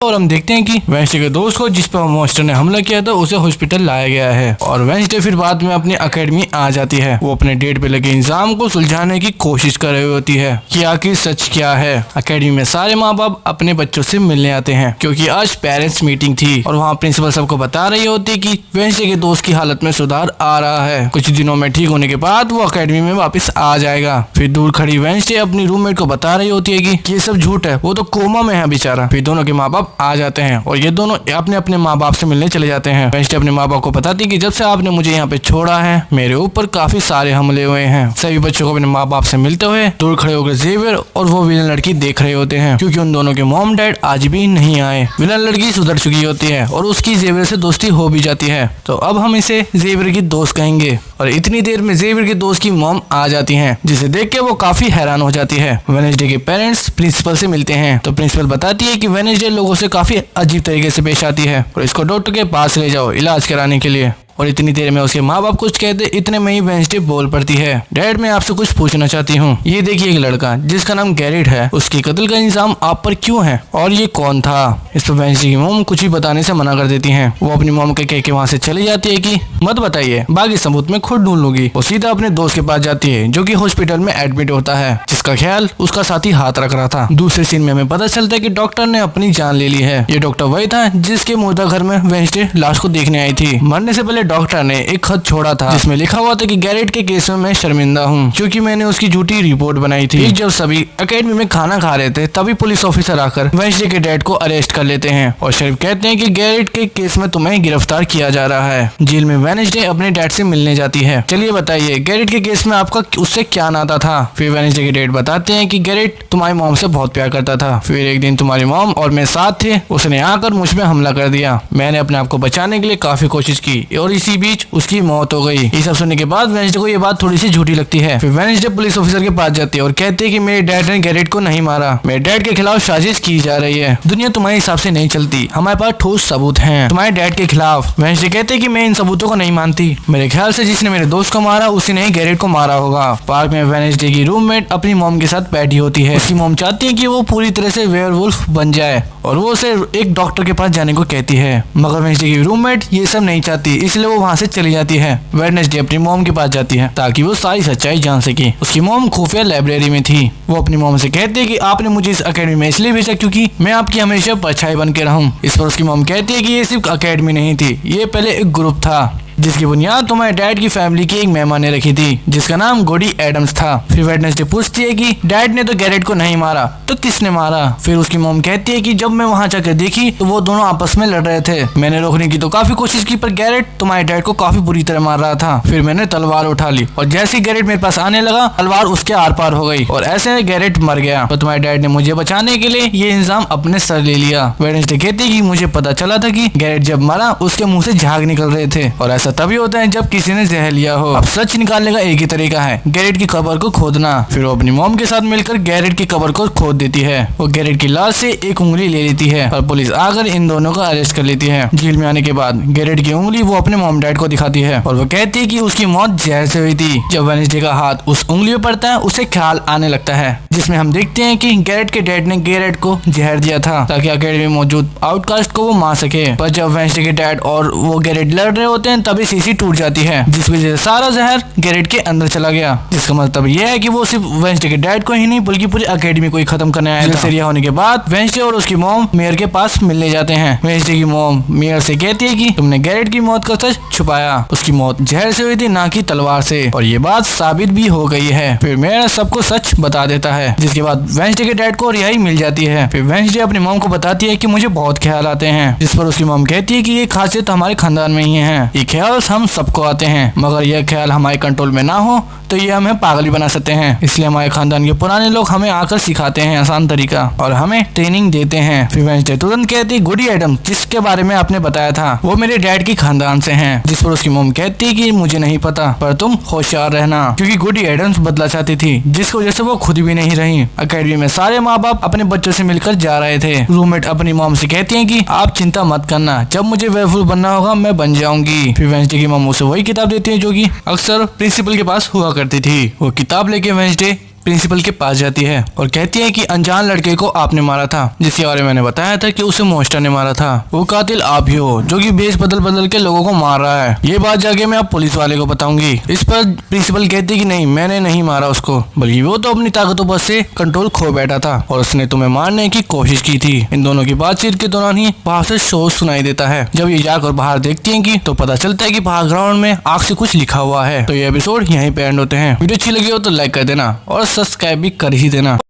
और हम देखते हैं कि वेंसडे के दोस्त को जिस पर मॉन्स्टर ने हमला किया था उसे हॉस्पिटल लाया गया है और वेंसडे फिर बाद में अपनी एकेडमी आ जाती है। वो अपने डेट पे लगे इंजाम को सुलझाने की कोशिश कर रही होती है कि आखिर सच क्या है। एकेडमी में सारे माँ बाप अपने बच्चों से मिलने आते हैं क्योंकि आज पेरेंट्स मीटिंग थी और वहाँ प्रिंसिपल सबको बता रही होती है कि वेंसडे के दोस्त की हालत में सुधार आ रहा है। कुछ दिनों में ठीक होने के बाद वो एकेडमी में वापस आ जाएगा। फिर दूर खड़ी वेंसडे अपनी रूममेट को बता रही होती है कि ये सब झूठ है, वो तो कोमा में है बेचारा। फिर दोनों के माँ बाप आ जाते हैं और ये दोनों अपने अपने माँ बाप से मिलने चले जाते हैं। वेंसडे अपने माँ बाप को बताती है कि जब से आपने मुझे यहाँ पे छोड़ा है मेरे ऊपर काफी सारे हमले हुए हैं। सभी बच्चों को अपने माँ बाप से मिलते हुए दूर खड़े होकर जेवियर और वो विलन लड़की देख रहे होते हैं क्योंकि उन दोनों के मॉम डैड आज भी नहीं आए। विलन लड़की सुधर चुकी होती है और उसकी जेवियर से दोस्ती हो भी जाती है, तो अब हम इसे जेवियर की दोस्त कहेंगे। और इतनी देर में जेवियर के दोस्त की मॉम आ जाती हैं, जिसे देख के वो काफी हैरान हो जाती है। वेडनेसडे के पेरेंट्स प्रिंसिपल से मिलते हैं तो प्रिंसिपल बताती है कि वेडनेसडे लोगों से काफी अजीब तरीके से पेश आती है और इसको डॉक्टर के पास ले जाओ इलाज कराने के लिए। और इतनी देर में उसके माँ बाप कुछ कहते, इतने में ही वेडनेसडे बोल पड़ती है, डैड मैं आपसे कुछ पूछना चाहती हूँ। ये देखिए एक लड़का जिसका नाम गैरेट है, उसकी कत्ल का इल्जाम आप पर क्यों है और ये कौन था? इस पर वेडनेसडे की मॉम कुछ भी बताने से मना कर देती हैं। वो अपनी मॉम के कह के वहाँ से चली जाती है कि मत बताइए, बाकी सबूत में खुद ढूंढ लूंगी। वो सीधा अपने दोस्त के पास जाती है जो कि हॉस्पिटल में एडमिट होता है, जिसका ख्याल उसका साथी हाथ रख रहा था। दूसरे सीन में हमें पता चलता है कि डॉक्टर ने अपनी जान ले ली है। ये डॉक्टर वही था जिसके मुर्दा घर में वेडनेसडे लाश को देखने आई थी। मरने से पहले डॉक्टर ने एक खत छोड़ा था जिसमें लिखा हुआ था कि गैरेट के केस में मैं शर्मिंदा हूँ क्योंकि मैंने उसकी झूठी रिपोर्ट बनाई थी। जब सभी एकेडमी में खाना खा रहे थे तभी पुलिस ऑफिसर आकर वेडनेसडे के डैड को अरेस्ट कर लेते हैं और शरीफ कहते हैं कि गैरेट के केस में तुम्हें गिरफ्तार किया जा रहा है। जेल में वेडनेसडे अपने डैड से मिलने जाती है। चलिए बताइए गैरेट के केस में आपका उससे क्या नाता था? फिर वेडनेसडे के डैड बताते हैं कि गैरेट तुम्हारी मॉम से बहुत प्यार करता था, फिर एक दिन तुम्हारी मॉम और मैं साथ थे, उसने आकर मुझ में हमला कर दिया। मैंने अपने आप को बचाने के लिए काफी कोशिश की और इसी बीच उसकी मौत हो गई। ये सब सुनने के बाद वेडनेसडे को ये बात थोड़ी सी झूठी लगती है। फिर वेडनेसडे पुलिस ऑफिसर के पास जाती है और कहती है कि मेरे डैड ने गैरेट को नहीं मारा, मेरे डैड के खिलाफ साजिश की जा रही है। दुनिया तुम्हारे हिसाब से नहीं चलती, हमारे पास ठोस सबूत हैं तुम्हारे डैड के खिलाफ। वेडनेसडे कहते हैं कि मैं इन सबूतों को नहीं मानती, मेरे ख्याल से जिसने मेरे दोस्त को मारा उसी ने गैरेट को मारा होगा। पार्क में वेडनेसडे की रूममेट अपनी मॉम के साथ बैठी होती है। उसकी मॉम चाहती है कि वो पूरी तरह से वेयरवुल्फ बन जाए और वो उसे एक डॉक्टर के पास जाने को कहती है, मगर वेडनेसडे की रूममेट ये सब नहीं चाहती, इसलिए वो वहाँ से चली जाती है। वेडनेसडे अपनी मॉम के पास जाती है ताकि वो सारी सच्चाई जान सके। उसकी मॉम खुफिया लाइब्रेरी में थी। वो अपनी मॉम से कहती है कि आपने मुझे इस एकेडमी में इसलिए भेजा क्योंकि मैं आपकी हमेशा परछाई बन के रहूं। इस पर उसकी मॉम कहती है कि ये सिर्फ एकेडमी नहीं थी, ये पहले एक ग्रुप था जिसकी बुनियाद तुम्हारे डैड की फैमिली की एक मेहमान ने रखी थी जिसका नाम गोडी एडम्स था। फिर वेडनेसडे पूछती है कि डैड ने तो गैरेट को नहीं मारा तो किसने मारा? फिर उसकी मॉम कहती है कि जब मैं वहाँ जाकर देखी तो वो दोनों आपस में लड़ रहे थे, मैंने रोकने की तो काफी कोशिश की पर गैरेट तुम्हारे डैड को काफी बुरी तरह मार रहा था। फिर मैंने तलवार उठा ली और जैसे ही गैरेट मेरे पास आने लगा तलवार उसके आर पार हो गई और ऐसे गैरेट मर गया। तो तुम्हारे डैड ने मुझे बचाने के लिए ये इंजाम अपने सर ले लिया। वेडनेसडे कहती है कि मुझे पता चला था कि गैरेट जब मरा उसके मुंह से झाग निकल रहे थे और ऐसा तभी होता है जब किसी ने जहर लिया हो। अब सच निकालने का एक ही तरीका है, गैरेट की कब्र को खोदना। फिर वो अपनी मॉम के साथ मिलकर गैरेट की कब्र को खोद देती है। वो गैरेट की लाश से एक उंगली ले लेती है और पुलिस आकर इन दोनों को अरेस्ट कर लेती है। जेल में आने के बाद गैरेट की उंगली वो अपने मॉम डैड को दिखाती है और वो कहती है कि उसकी मौत जहर से हुई थी। जब वेडनेसडे का हाथ उस उंगली पर पड़ता है उसे ख्याल आने लगता है, जिसमें हम देखते हैं कि गैरेट के डैड ने गैरेट को जहर दिया था ताकि एकेडमी में मौजूद आउटकास्ट को वो मार सके। पर जब वेडनेसडे के डैड और वो गैरेट लड़ रहे होते हैं तभी शीशी टूट जाती है, जिस वजह से सारा जहर गैरेट के अंदर चला गया। जिसका मतलब यह है कि वो सिर्फ वेडनेसडे के डैड को ही नहीं बल्कि पूरी एकेडमी को ही खत्म करने आया था। रिहा होने के बाद वेडनेसडे और उसकी मॉम मेयर के पास मिलने जाते हैं। वेडनेसडे की मॉम मेयर से कहती है कि तुमने गैरेट की मौत का सच छुपाया, उसकी मौत जहर से हुई थी ना कि तलवार से, और ये बात साबित भी हो गई है। फिर मेयर सबको सच बता देता है, जिसके बाद वेडनेसडे के डैड को रिहाई मिल जाती है। फिर वेडनेसडे अपनी मॉम को बताती है कि मुझे बहुत ख्याल आते हैं, जिस पर उसकी मॉम कहती है कि ये खासियत हमारे खानदान में ही है, ये ख्याल हम सबको आते हैं, मगर यह ख्याल हमारे कंट्रोल में ना हो तो ये हमें पागल भी बना सकते हैं। इसलिए हमारे खानदान के पुराने लोग हमें आकर सिखाते हैं आसान तरीका और हमें ट्रेनिंग देते हैं। फिर वेडनेसडे तुरंत कहती गोडी एडम्स जिसके बारे में आपने बताया था वो मेरे डैड की खानदान से हैं, जिस पर उसकी मॉम कहती कि मुझे नहीं पता पर तुम होशियार रहना, क्योंकि गोडी एडम्स बदला चाहती थी जिसकी वजह से वो खुद भी नहीं रही। एकेडमी में सारे माँ बाप अपने बच्चों से मिलकर जा रहे थे। रूममेट अपनी मॉम से कहती है कि आप चिंता मत करना, जब मुझे वेयरवुल्फ बनना होगा मैं बन जाऊंगी। फिर वेडनेसडे की मॉम उसे वही किताब देती है जो कि अक्सर प्रिंसिपल के पास हुआ करती थी। वो किताब लेके वेडनेसडे प्रिंसिपल के पास जाती है और कहती है कि अनजान लड़के को आपने मारा था, जिसके बारे में मैंने बताया था कि उसे मॉन्स्टर ने मारा था। वो कातिल आप ही हो जो कि भेष बदल बदल के लोगों को मार रहा है। ये बात जाके मैं अब पुलिस वाले को बताऊंगी। इस पर प्रिंसिपल कहती है कि नहीं, मैंने नहीं मारा उसको, बल्कि वो तो अपनी ताकतों से कंट्रोल खो बैठा था और उसने तुम्हें मारने की कोशिश की थी। इन दोनों की बातचीत के दौरान ही बाहर से शोर सुनाई देता है। जब ये जाकर बाहर देखती है कि तो पता चलता है कि बाहर ग्राउंड में आग से कुछ लिखा हुआ है। तो ये एपिसोड यहीं पे एंड होते हैं। वीडियो अच्छी लगी हो तो लाइक कर देना और सब्सक्राइब भी कर ही देना।